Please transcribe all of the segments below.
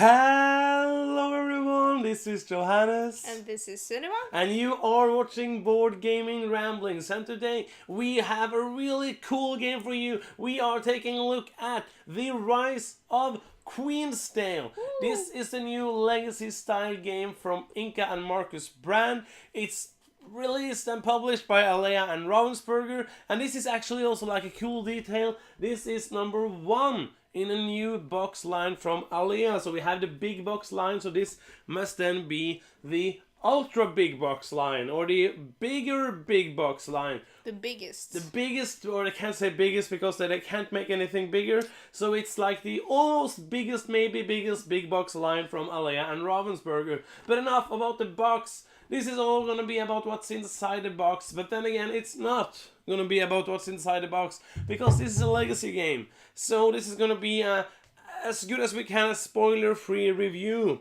Hello everyone, this is Johannes. And this is Sunniva. And you are watching Board Gaming Ramblings. And today we have a really cool game for you. We are taking a look at The Rise of Queensdale. Ooh. This is the new legacy style game from Inka and Markus Brand. It's released and published by Alea and Ravensburger, and this is actually also like a cool detail. This is number 1 in a new box line from Alea. So we have the big box line, so this must then be the ultra big box line or the bigger big box line. The biggest. The biggest, or I can't say biggest because they can't make anything bigger. So it's like the almost biggest, maybe biggest big box line from Alea and Ravensburger. But enough about the box. This is all going to be about what's inside the box, but then again, it's not going to be about what's inside the box, because this is a legacy game. So this is going to be as good as we can, a spoiler-free review.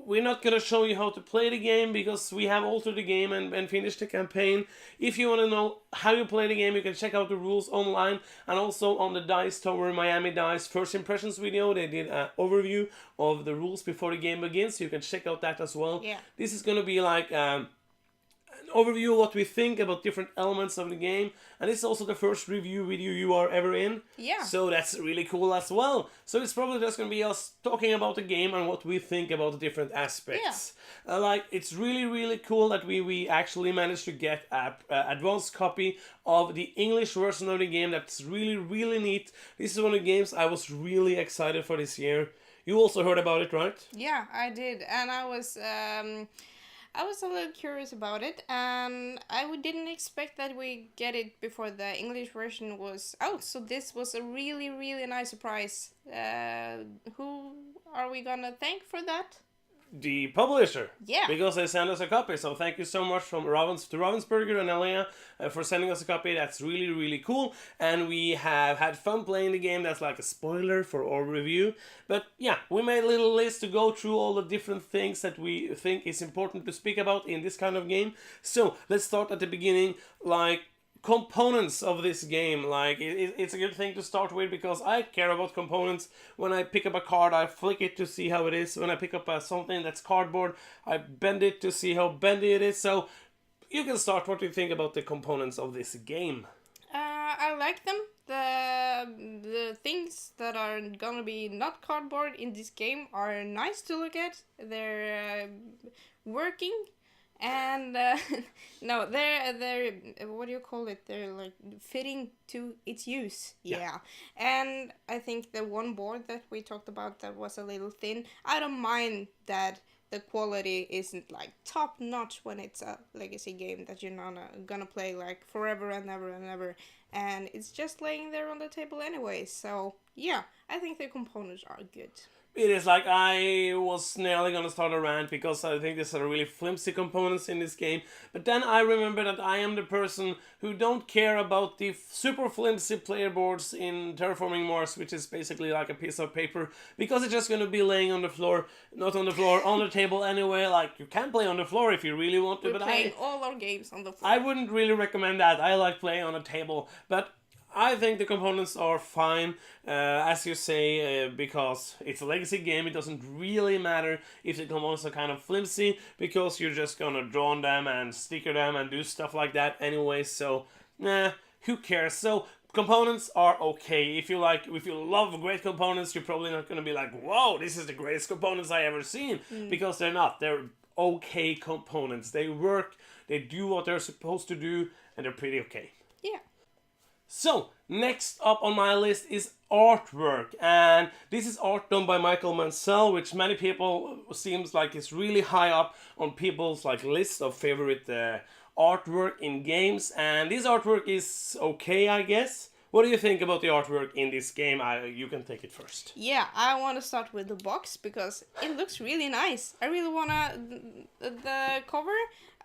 We're not going to show you how to play the game, because we have altered the game and finished the campaign. If you want to know how you play the game, you can check out the rules online, and also on the Dice Tower Miami Dice First Impressions video, they did an overview of the rules before the game begins, so you can check out that as well. Yeah. This is going to be like an overview of what we think about different elements of the game, and it's also the first review video you are ever in. Yeah. So that's really cool as well. So it's probably just going to be us talking about the game and what we think about the different aspects. Yeah. Like, it's really cool that we actually managed to get an advanced copy of the English version of the game. That's really neat. This is one of the games I was really excited for this year. You also heard about it, right? Yeah, I did, and I was a little curious about it, and I didn't expect that we get it before the English version was out. So this was a really nice surprise. Who are we gonna thank for that? The publisher. Yeah. Because they sent us a copy. So thank you so much from Ravensburger and Alea for sending us a copy. That's really cool. And we have had fun playing the game. That's like a spoiler for our review. But yeah, we made a little list to go through all the different things that we think is important to speak about in this kind of game. So let's start at the beginning. Like, components of this game. Like, it's a good thing to start with, because I care about components. When I pick up a card, I flick it to see how it is. When I pick up something that's cardboard, I bend it to see how bendy it is. So you can start. What do you think about the components of this game? I like them. The things that are gonna be not cardboard in this game are nice to look at. They're working. And no, they're what do you call it? They're like fitting to its use. Yeah. And I think the one board that we talked about that was a little thin. I don't mind that the quality isn't like top notch when it's a legacy game that you're not gonna play like forever and ever, and it's just laying there on the table anyway. So yeah, I think the components are good. It is like, I was nearly gonna start a rant because I think there's really flimsy components in this game. But then I remember that I am the person who don't care about the super flimsy player boards in Terraforming Mars, which is basically like a piece of paper, because it's just gonna be laying on the floor, not on the floor, on the table anyway. Like, you can play on the floor if you really want to, We're but playing all our games on the floor. I wouldn't really recommend that. I like playing on a table, but I think the components are fine, as you say, because it's a legacy game. It doesn't really matter if the components are kind of flimsy, because you're just gonna draw on them and sticker them and do stuff like that anyway. So, who cares? So components are okay. If you love great components, you're probably not gonna be like, whoa, this is the greatest components I ever seen, because they're not. They're okay components. They work. They do what they're supposed to do, and they're pretty okay. Yeah. So, next up on my list is artwork, and this is art done by Michael Mansell, which many people seems like is really high up on people's like list of favorite artwork in games, and this artwork is okay, I guess. What do you think about the artwork in this game? You can take it first. Yeah, I want to start with the box because it looks really nice. I really want the cover.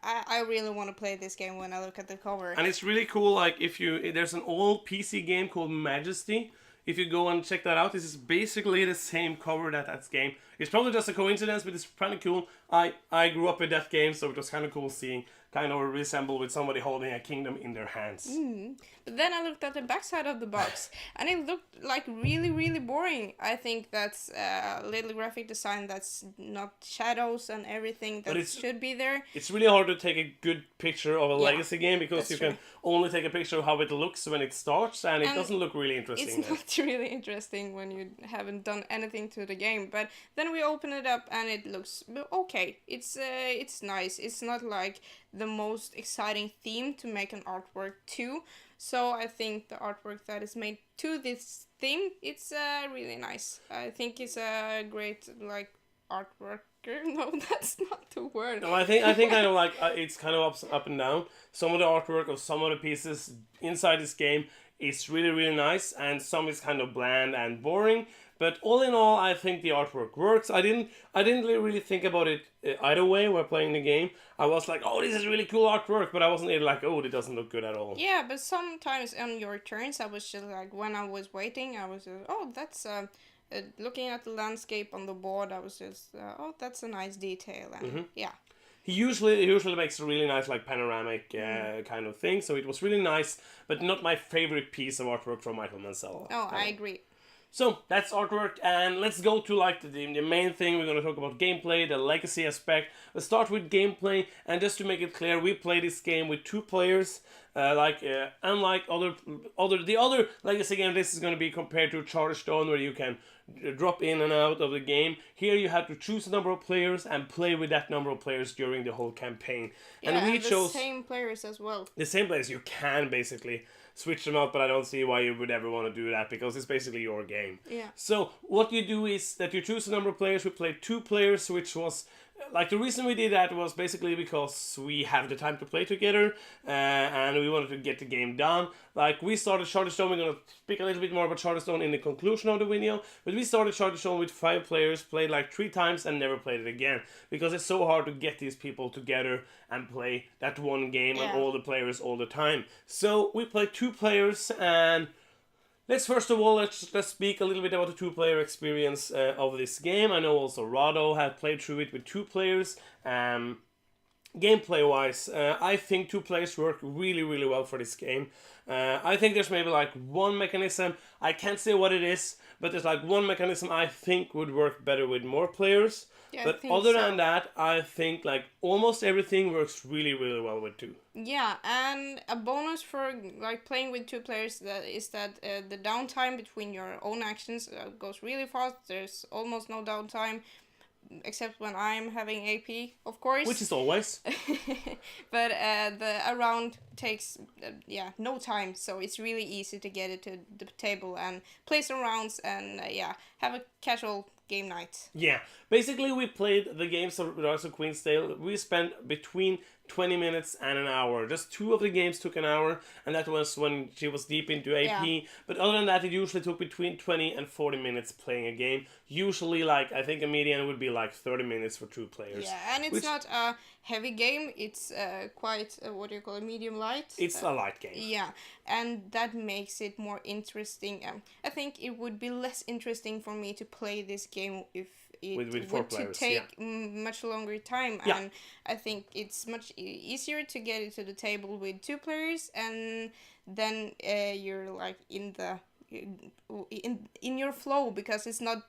I really want to play this game when I look at the cover. And it's really cool, like, there's an old PC game called Majesty. If you go and check that out, this is basically the same cover that game. It's probably just a coincidence, but it's kind of cool. I grew up with that game, so it was kind of cool seeing kind of resemble with somebody holding a kingdom in their hands. But then I looked at the backside of the box, and it looked like really, really boring. I think that's a little graphic design that's not shadows and everything that should be there. It's really hard to take a good picture of a legacy game because you true. can only take a picture of how it looks when it starts, and it doesn't look really interesting. It's not really interesting when you haven't done anything to the game. But then we open it up, and it looks okay. It's nice. It's not like the most exciting theme to make an artwork to. So I think the artwork that is made to this theme, it's really nice. I think it's a great artwork. No, that's not the word. No, I think kind of it's kind of up and down. Some of the artwork of some of the pieces inside this game is really, really nice, and some is kind of bland and boring. But all in all, I think the artwork works. I didn't really think about it either way while playing the game. I was like, oh, this is really cool artwork, but I wasn't really like, oh, it doesn't look good at all. Yeah, but sometimes on your turns, I was just like, when I was waiting, I was just, oh, that's looking at the landscape on the board. I was just, oh, that's a nice detail, and yeah. He usually makes a really nice panoramic kind of thing, so it was really nice, but not my favorite piece of artwork from Michael Mansell. Oh, I agree. So that's artwork, and let's go to the main thing. We're going to talk about gameplay, the legacy aspect. Let's start with gameplay, and just to make it clear, we play this game with 2 players. Unlike the other legacy game, this is going to be compared to Charterstone, where you can drop in and out of the game. Here you have to choose a number of players and play with that number of players during the whole campaign. Yeah, and we chose the same players as well. The same players. You can basically switch them out, but I don't see why you would ever want to do that, because it's basically your game. Yeah. So what you do is that you choose a number of players. We played 2 players, which was the reason we did that was basically because we have the time to play together, and we wanted to get the game done. We started Charterstone. We're going to speak a little bit more about Charterstone in the conclusion of the video, but we started Charterstone with 5 players, played 3 times, and never played it again, because it's so hard to get these people together and play that one game and all the players all the time. So we played 2 players, and let's first of all let's speak a little bit about the 2-player experience of this game. I know also Rado had played through it with 2 players. Gameplay wise, I think 2 players work really, really well for this game. I think there's maybe one mechanism, I can't say what it is, but there's one mechanism I think would work better with more players. Yeah, but other than that, I think almost everything works really, really well with 2. Yeah, and a bonus for playing with 2 players is that the downtime between your own actions goes really fast. There's almost no downtime, except when I'm having AP, of course. Which is always. But a round takes no time, so it's really easy to get it to the table and play some rounds and have a casual game night. Yeah, basically we played the games of Rise of Queensdale. We spent between 20 minutes and an hour. Just 2 of the games took an hour, and that was when she was deep into AP. Yeah. But other than that, it usually took between 20 and 40 minutes playing a game. Usually, I think a median would be 30 minutes for 2 players. Yeah, and it's not a heavy game. It's quite, medium light. It's a light game. Yeah, and that makes it more interesting. I think it would be less interesting for me to play this game if it with 4 players, take much longer time, and I think it's much easier to get it to the table with 2 players, and then you're in your flow, because it's not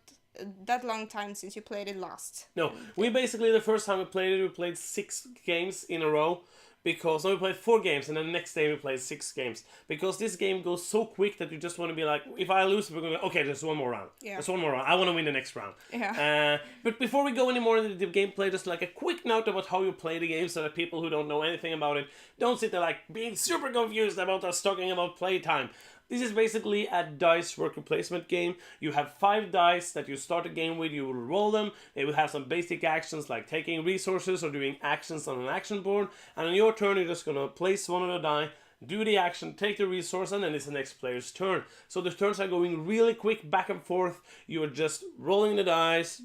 that long time since you played it last. No, we basically, the first time we played 6 games in a row. Because we played 4 games, and then the next day we played 6 games. Because this game goes so quick that you just want to be if I lose, we're going to okay, there's one more round. Yeah. There's one more round. I want to win the next round. Yeah. But before we go any more into the gameplay, just a quick note about how you play the game, so that people who don't know anything about it don't sit there being super confused about us talking about playtime. This is basically a dice worker placement game. You have 5 dice that you start a game with. You will roll them. They will have some basic actions like taking resources or doing actions on an action board. And on your turn, you're just going to place one of the die, do the action, take the resource, and then it's the next player's turn. So the turns are going really quick back and forth. You are just rolling the dice,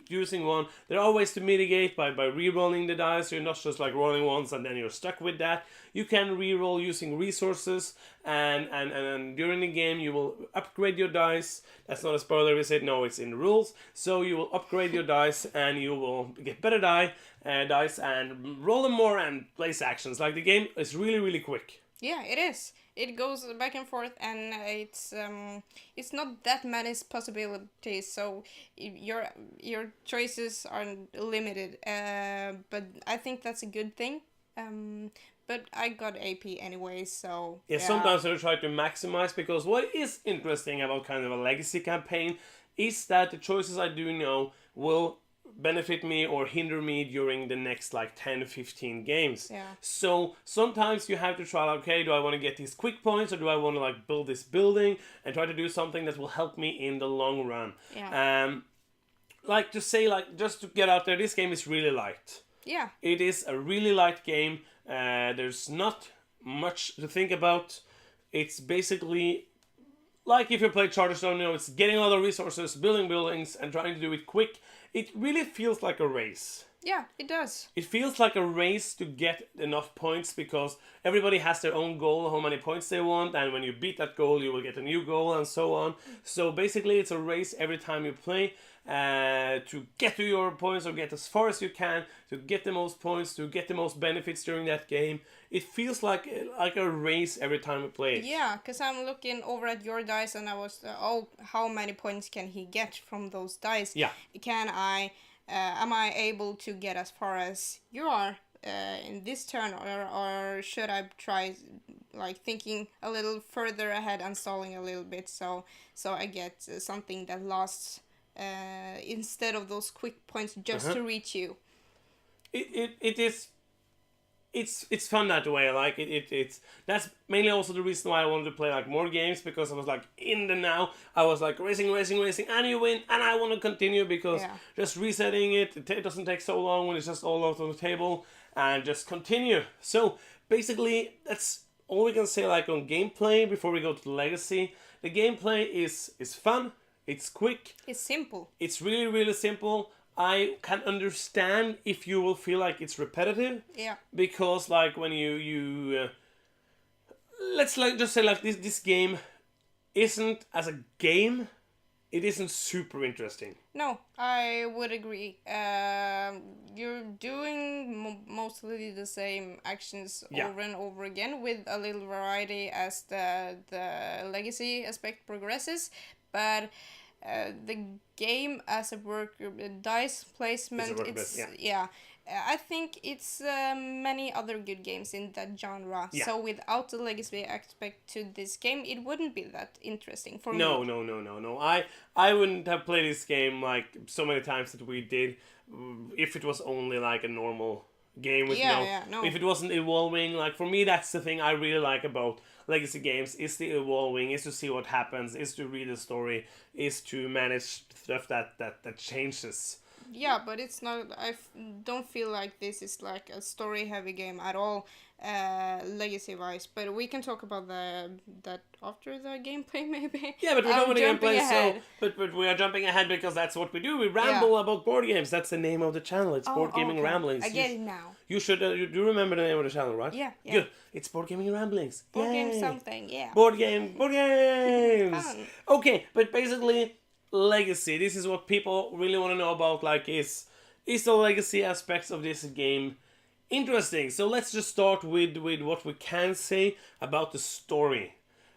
using one. There are ways to mitigate by re-rolling the dice. You're not just like rolling once and then you're stuck with that. You can re-roll using resources, and during the game you will upgrade your dice. That's not a spoiler, we said no, it's in the rules. So you will upgrade your dice and you will get better dice and roll them more and place actions. Like, the game is really, really quick. Yeah, it is. It goes back and forth, and it's not that many possibilities. So your choices are limited. But I think that's a good thing. But I got AP anyway, so yeah. Sometimes I try to maximize, because what is interesting about kind of a legacy campaign is that the choices I do know will benefit me or hinder me during the next like 10-15 games. Yeah. So sometimes you have to try, okay, do I want to get these quick points, or do I want to like build this building and try to do something that will help me in the long run. Like to say, like, just to get out there, this game is really light. Yeah. It is a really light game. There's not much to think about. It's basically like if you play Charterstone, you know, it's getting a lot of resources, building buildings, and trying to do it quick. It really feels like a race. Yeah, it does. It feels like a race to get enough points, because everybody has their own goal, how many points they want, and when you beat that goal, you will get a new goal, and so on. So basically, it's a race every time you play to get to your points, or get as far as you can, to get the most points, to get the most benefits during that game. It feels like a race every time we play it. Yeah, because I'm looking over at your dice, and I was, how many points can he get from those dice? Yeah. Am I able to get as far as you are in this turn, or should I try like thinking a little further ahead and stalling a little bit, so I get something that lasts instead of those quick points just to reach you. It's fun that way. Like it's that's mainly also the reason why I wanted to play like more games, because I was like in the now. I was like racing, and you win, and I want to continue, because just resetting it doesn't take so long when it's just all out on the table, and just continue. So basically, that's all we can say like on gameplay before we go to the legacy. The gameplay is fun. It's quick. It's simple. It's really, really simple. I can understand if you will feel like it's repetitive. Yeah. Because like when you let's like just say like this game isn't, as a game, it isn't super interesting. No, I would agree. You're doing mostly the same actions over and over again, with a little variety as the legacy aspect progresses, but the game as a work, dice placement, I think it's many other good games in that genre. Yeah. So without the legacy aspect to this game, it wouldn't be that interesting for me. No. I wouldn't have played this game like so many times that we did if it was only like a normal game with if it wasn't evolving. Like, for me, that's the thing I really like about legacy games, is the evolving, is to see what happens, is to read the story, is to manage stuff that changes. Yeah, but it's not. Don't feel like this is like a story-heavy game at all, legacy-wise. But we can talk about that after the gameplay, maybe. Yeah, but we're not the gameplay, ahead. but we are jumping ahead because that's what we do. We ramble about board games. That's the name of the channel. It's Board Gaming Ramblings. I get it now. You should. You do remember the name of the channel, right? Yeah. Good. It's Board Gaming Ramblings. Board game something. Yeah. Board games. Fun. Okay, but basically, legacy. This is what people really want to know about. Like, is the legacy aspects of this game interesting? So let's just start with what we can say about the story.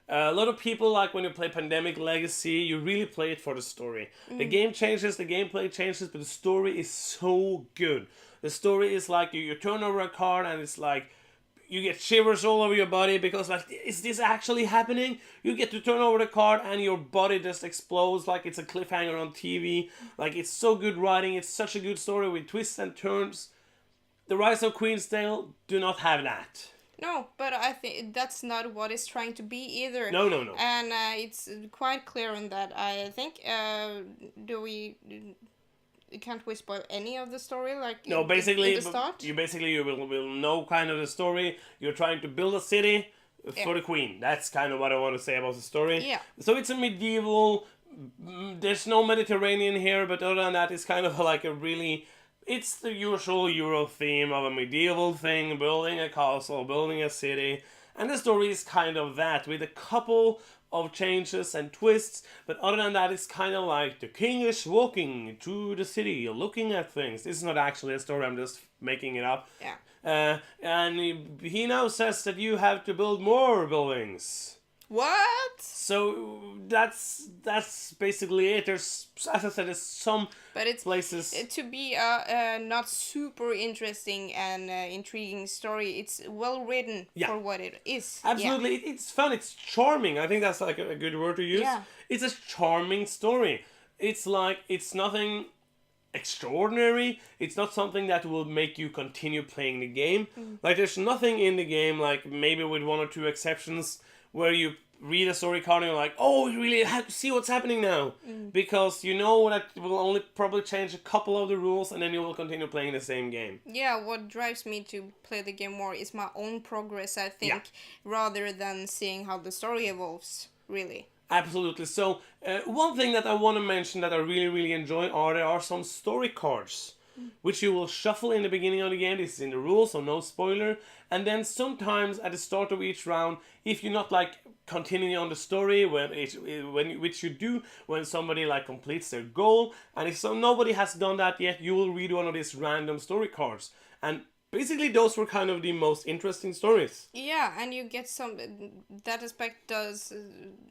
A lot of people, like when you play Pandemic Legacy, you really play it for the story. The game changes, the gameplay changes, but the story is so good. The story is like you turn over a card and it's like you get shivers all over your body, because like, is this actually happening? You get to turn over the card and your body just explodes like it's a cliffhanger on TV. Like, it's so good writing, it's such a good story with twists and turns. The Rise of Queensdale do not have that. No, but I think that's not what it's trying to be either. No. And it's quite clear on that. I think. Can't we spoil any of the story? Like, no, basically, in the start? you will know kind of the story. You're trying to build a city for the Queen. That's kind of what I want to say about the story. Yeah. So it's a medieval there's no Mediterranean here, but other than that, it's kind of like a really. It's the usual Euro theme of a medieval thing, building a castle, building a city, and the story is kind of that, with a couple of changes and twists, but other than that, it's kind of like the king is walking through the city, looking at things. This is not actually a story, I'm just making it up. Yeah. And he now says that you have to build more buildings. What? So that's basically it. There's, as I said, there's some But it's places. to be a not super interesting and intriguing story. It's well written for what it is. Absolutely, it's fun. It's charming. I think that's like a good word to use. Yeah. It's a charming story. It's like it's nothing extraordinary. It's not something that will make you continue playing the game. Like there's nothing in the game, like maybe with one or two exceptions, where you read a story card and you're like, oh, you really have to see what's happening now. Because you know that it will only probably change a couple of the rules and then you will continue playing the same game. Yeah, what drives me to play the game more is my own progress, I think, rather than seeing how the story evolves, really. Absolutely. So, one thing that I want to mention that I really, really enjoy there are some story cards, which you will shuffle in the beginning of the game. This is in the rules, so no spoiler. And then sometimes at the start of each round, if you're not like continuing on the story, which you do when somebody like completes their goal, and if nobody has done that yet, you will read one of these random story cards. And basically, those were kind of the most interesting stories. Yeah, and you get some. That aspect does.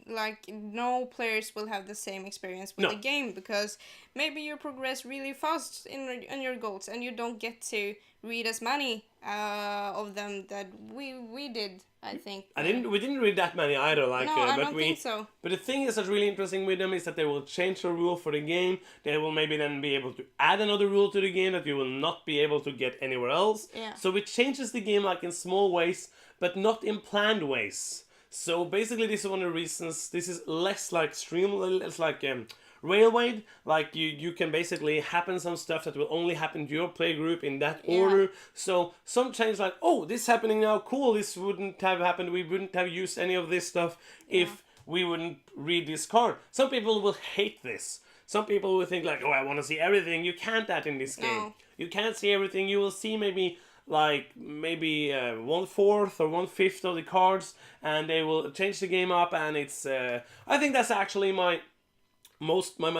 Like, no players will have the same experience with the game because maybe you progress really fast in your goals and you don't get to read as many of them that we did, I think. We didn't read that many either. Like, no, I don't think so. But the thing is that's really interesting with them is that they will change the rule for the game. They will maybe then be able to add another rule to the game that you will not be able to get anywhere else. Yeah. So it changes the game like in small ways, but not in planned ways. So basically, this is one of the reasons. This is less like it's like railway. Like you can basically happen some stuff that will only happen to your play group in that order. So some change like, oh, this is happening now. Cool. This wouldn't have happened. We wouldn't have used any of this stuff if we wouldn't read this card. Some people will hate this. Some people will think like, oh, I want to see everything. You can't that in this game. You can't see everything. You will see maybe 1/4 or 1/5 of the cards, and they will change the game up. And it's I think that's actually my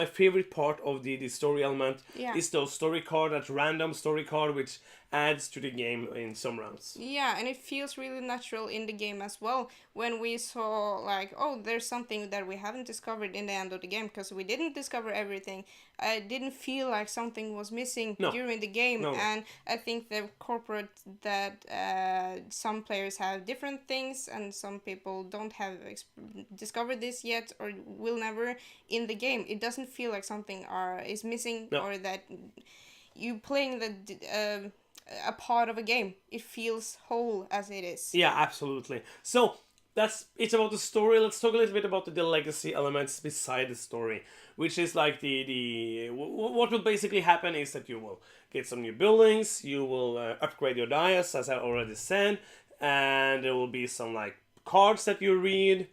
favorite part of the story element is those story card, that random story card which adds to the game in some rounds. Yeah, and it feels really natural in the game as well when we saw like, oh, there's something that we haven't discovered in the end of the game because we didn't discover everything. I didn't feel like something was missing during the game, and I think the corporate that some players have different things and some people don't have discovered this yet or will never in the game. It doesn't feel like something is missing or that you playing a part of a game. It feels whole as it is. Yeah, absolutely. So it's about the story. Let's talk a little bit about the legacy elements beside the story, which is like what will basically happen is that you will get some new buildings, you will upgrade your dias, as I already said, and there will be some like cards that you read.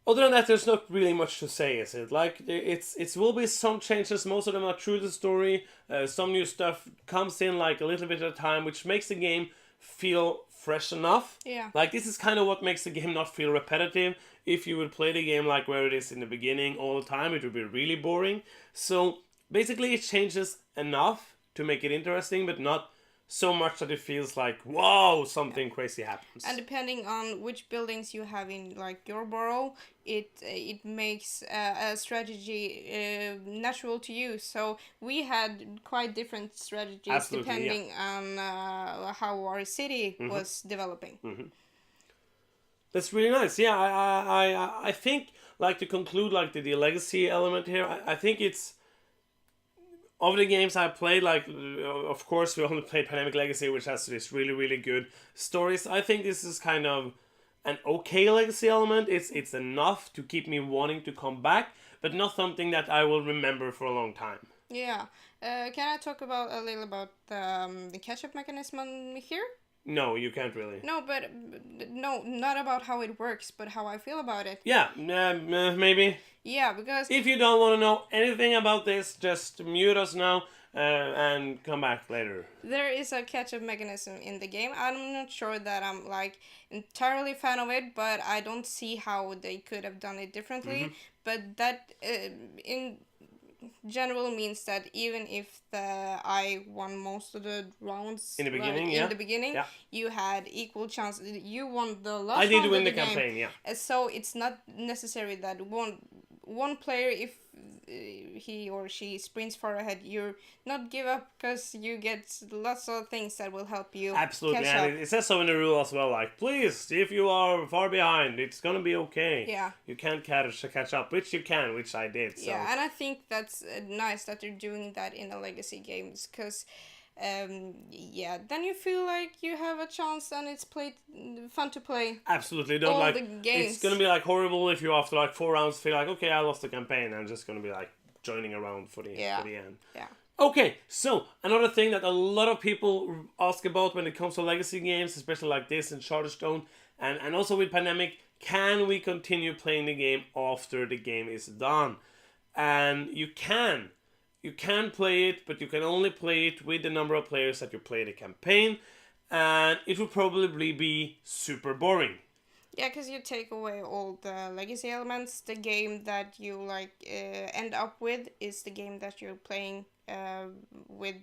Other than that, there's not really much to say, is it? Like, it will be some changes. Most of them are true to the story. Some new stuff comes in like a little bit at a time, which makes the game feel fresh enough. Yeah. Like, this is kind of what makes the game not feel repetitive. If you would play the game like where it is in the beginning all the time, it would be really boring. So, basically, it changes enough to make it interesting, but not so much that it feels like, wow, something crazy happens. And depending on which buildings you have in like your borough, it makes a strategy natural to use. So we had quite different strategies depending on how our city was developing. That's really nice. Yeah, I think, like, to conclude like the legacy element here, I think it's of the games I played, like, of course, we only played Pandemic Legacy, which has this really, really good stories. I think this is kind of an okay legacy element. It's enough to keep me wanting to come back, but not something that I will remember for a long time. Yeah. Can I talk a little about the catch-up mechanism here? No, you can't really. No, but no, not about how it works, but how I feel about it. Yeah, maybe. Yeah, because If you don't want to know anything about this, just mute us now and come back later. there is a catch-up mechanism in the game. I'm not sure that I'm like entirely fan of it, but I don't see how they could have done it differently. Mm-hmm. But that in general means that even if I won most of the rounds In the beginning, in the beginning, Yeah. you had equal chance. You won the last I round did win of the game. campaign, yeah. So it's not necessary that one player, if he or she sprints far ahead, you're not give up because you get lots of things that will help you Absolutely, catch and up. it says so in the rule as well. Like, please, if you are far behind, it's gonna be okay. Yeah. You can't catch up, which you can, which I did. So. Yeah, and I think that's nice that they're doing that in the legacy games because, then you feel like you have a chance and it's fun to play. Absolutely, don't all like. the games. It's gonna be like horrible if you after like 4 rounds feel like, okay, I lost the campaign. I'm just gonna be like joining around for the end. Yeah. Okay, so another thing that a lot of people ask about when it comes to legacy games, especially like this in Charterstone, and also with Pandemic, can we continue playing the game after the game is done? And you can. You can play it, but you can only play it with the number of players that you play the campaign, and it will probably be super boring. Yeah, because you take away all the legacy elements. The game that you end up with is the game that you're playing with.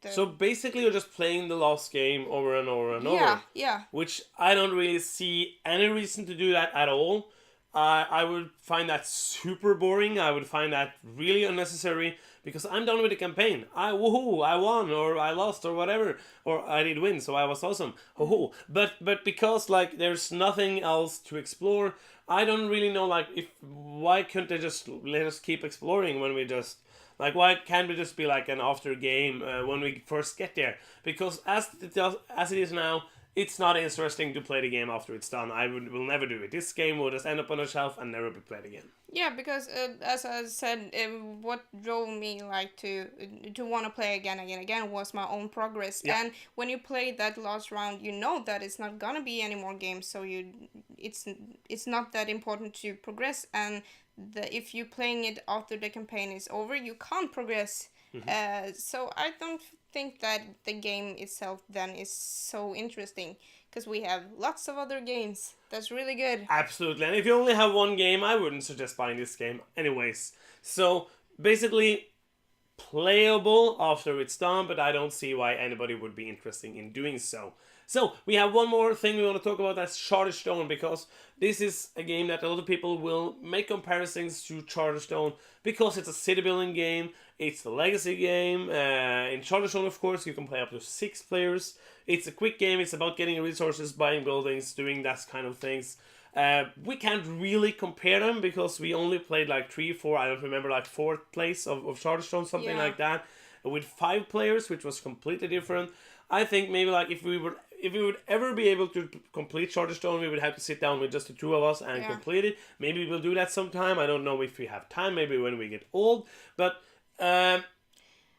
So basically, you're just playing the last game over and over and over. Yeah. Which I don't really see any reason to do that at all. I would find that super boring. I would find that really unnecessary because I'm done with the campaign. I won or I lost or whatever, or I did win, so I was awesome. Woohoo! But because like there's nothing else to explore, I don't really know like why couldn't they just let us keep exploring when we just. Like, why can't we just be like an after game when we first get there? Because as it is now, it's not interesting to play the game after it's done. Will never do it. This game will just end up on a shelf and never be played again. Yeah, because as I said, what drove me like to want to play again was my own progress. Yeah. And when you play that last round, you know that it's not gonna be any more games, so it's not that important to progress. And if you're playing it after the campaign is over, you can't progress. So I don't think that the game itself then is so interesting because we have lots of other games that's really good. Absolutely, and if you only have one game, I wouldn't suggest buying this game anyways. So basically, playable after it's done, but I don't see why anybody would be interested in doing so. So, we have one more thing we want to talk about, that's Charterstone, because this is a game that a lot of people will make comparisons to Charterstone, because it's a city building game, it's a legacy game. In Charterstone, of course, you can play up to 6 players. It's a quick game, it's about getting resources, buying buildings, doing that kind of things. We can't really compare them, because we only played like 3, 4, I don't remember, like 4th place of Charterstone, something like that, with 5 players, which was completely different. I think maybe like if we would ever be able to complete Charterstone, we would have to sit down with just the 2 of us and complete it. Maybe we'll do that sometime. I don't know if we have time. Maybe when we get old. But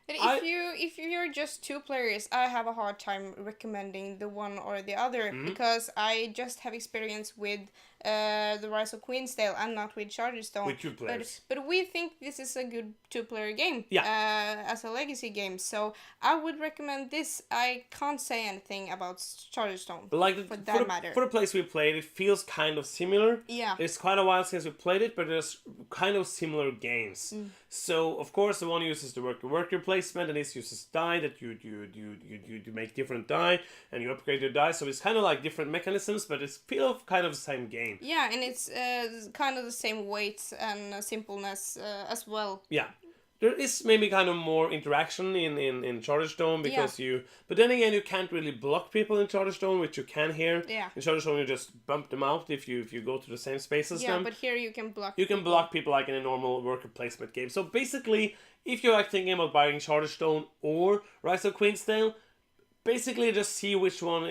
if you're just 2 players, I have a hard time recommending the one or the other because I just have experience with the Rise of Queensdale and not with Charterstone. With 2 players. But we think this is a good 2-player game as a legacy game. So I would recommend this. I can't say anything about Charterstone for that matter. For the place we played, it feels kind of similar. Yeah. It's quite a while since we played it, but there's kind of similar games. So, of course, the one uses the worker placement, and this uses die that you make different die, and you upgrade your die. So it's kind of like different mechanisms, but it's feels kind of the same game. Yeah, and it's kind of the same weight and simpleness as well. Yeah. There is maybe kind of more interaction in Charterstone because but then again, you can't really block people in Charterstone, which you can here. Yeah. In Charterstone, you just bump them out if you go to the same space as them. Yeah, but here you can block. You can block people like in a normal worker placement game. So basically, if you're like thinking about buying Charterstone or Rise of Queensdale, basically just see which one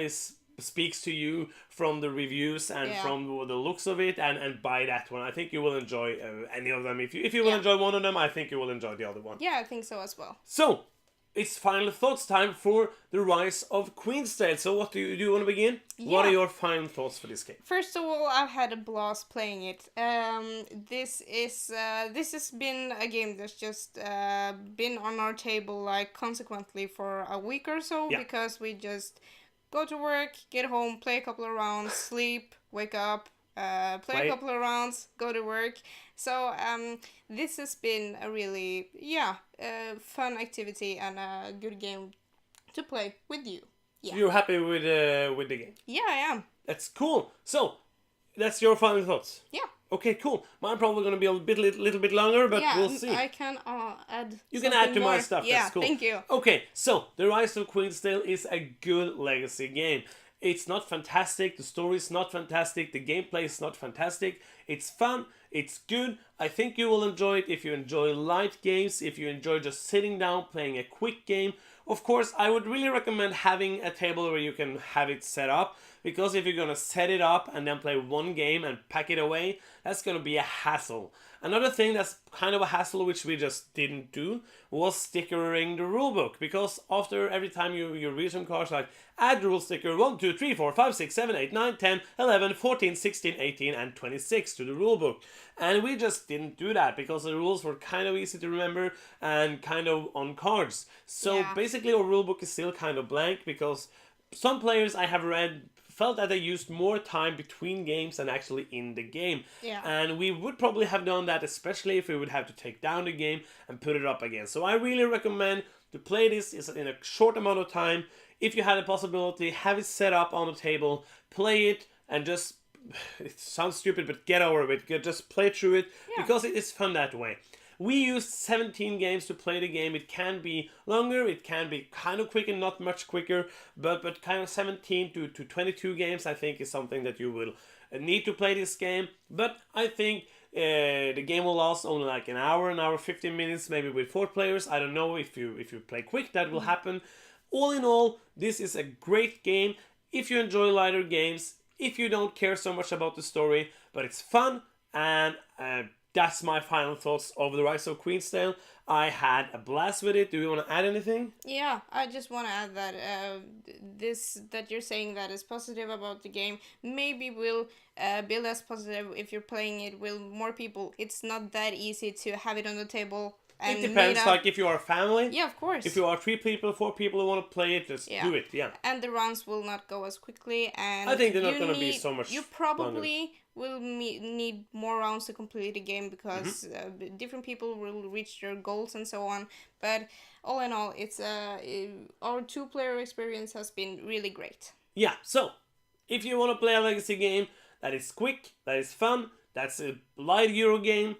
speaks to you from the reviews and from the looks of it, and buy that one. I think you will enjoy any of them. If you will enjoy one of them, I think you will enjoy the other one. Yeah, I think so as well. So, it's final thoughts time for the Rise of Queensdale. So what do you want to begin? What Yeah. are your final thoughts for this game? First of all, I've had a blast playing it. This has been a game that's just been on our table like consequently for a week or so, Yeah. because we just go to work, get home, play a couple of rounds, sleep, wake up, play a couple of rounds, go to work. So this has been a really fun activity and a good game to play with you. So you're happy with the game? Yeah, I am. That's cool. So that's your final thoughts. Yeah. Okay, cool. Mine probably gonna be a little bit longer, but Yeah, we'll see. I can add. You can add to my more. stuff. Yeah, That's cool. thank you. Okay, so The Rise of Queensdale is a good legacy game. It's not fantastic, the story is not fantastic, the gameplay is not fantastic. It's fun, it's good. I think you will enjoy it if you enjoy light games, if you enjoy just sitting down playing a quick game. Of course, I would really recommend having a table where you can have it set up, because if you're gonna set it up and then play one game and pack it away, that's gonna be a hassle. Another thing that's kind of a hassle, which we just didn't do, was stickering the rulebook, because after every time you read some cards, like add rule sticker 1, 2, 3, 4, 5, 6, 7, 8, 9, 10, 11, 14, 16, 18, and 26 to the rulebook. And we just didn't do that because the rules were kind of easy to remember and kind of on cards. So basically our rulebook is still kind of blank, because some players I have read felt that they used more time between games than actually in the game. Yeah. And we would probably have done that, especially if we would have to take down the game and put it up again. So I really recommend to play this in a short amount of time. If you had a possibility, have it set up on the table, play it, and just, it sounds stupid, but get over it. Just play through it, because it is fun that way. We used 17 games to play the game. It can be longer, it can be kind of quick and not much quicker, but kind of 17 to 22 games I think is something that you will need to play this game. But I think the game will last only like an hour 15 minutes, maybe with 4 players. I don't know if you play quick, that will happen. All in all, this is a great game if you enjoy lighter games, if you don't care so much about the story, but it's fun. And that's my final thoughts of The Rise of Queensdale. I had a blast with it. Do you want to add anything? Yeah, I just want to add that this that you're saying that is positive about the game maybe will be less positive if you're playing it with more people. It's not that easy to have it on the table. And it depends, like if you are a family. Yeah, of course. If you are 3 people, 4 people who want to play it, just do it, And the rounds will not go as quickly, and I think they're not going to be so much You probably will need more rounds to complete the game, because different people will reach their goals and so on. But all in all, it's our 2-player experience has been really great. Yeah, so if you want to play a legacy game that is quick, that is fun, that's a light Euro game,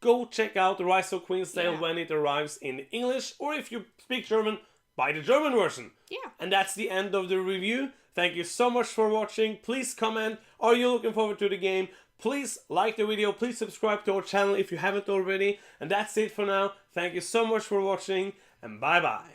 go check out The Rise of Queensdale when it arrives in English, or if you speak German, buy the German version. Yeah. And that's the end of the review. Thank you so much for watching. Please comment. Are you looking forward to the game? Please like the video. Please subscribe to our channel if you haven't already. And that's it for now. Thank you so much for watching, and bye bye.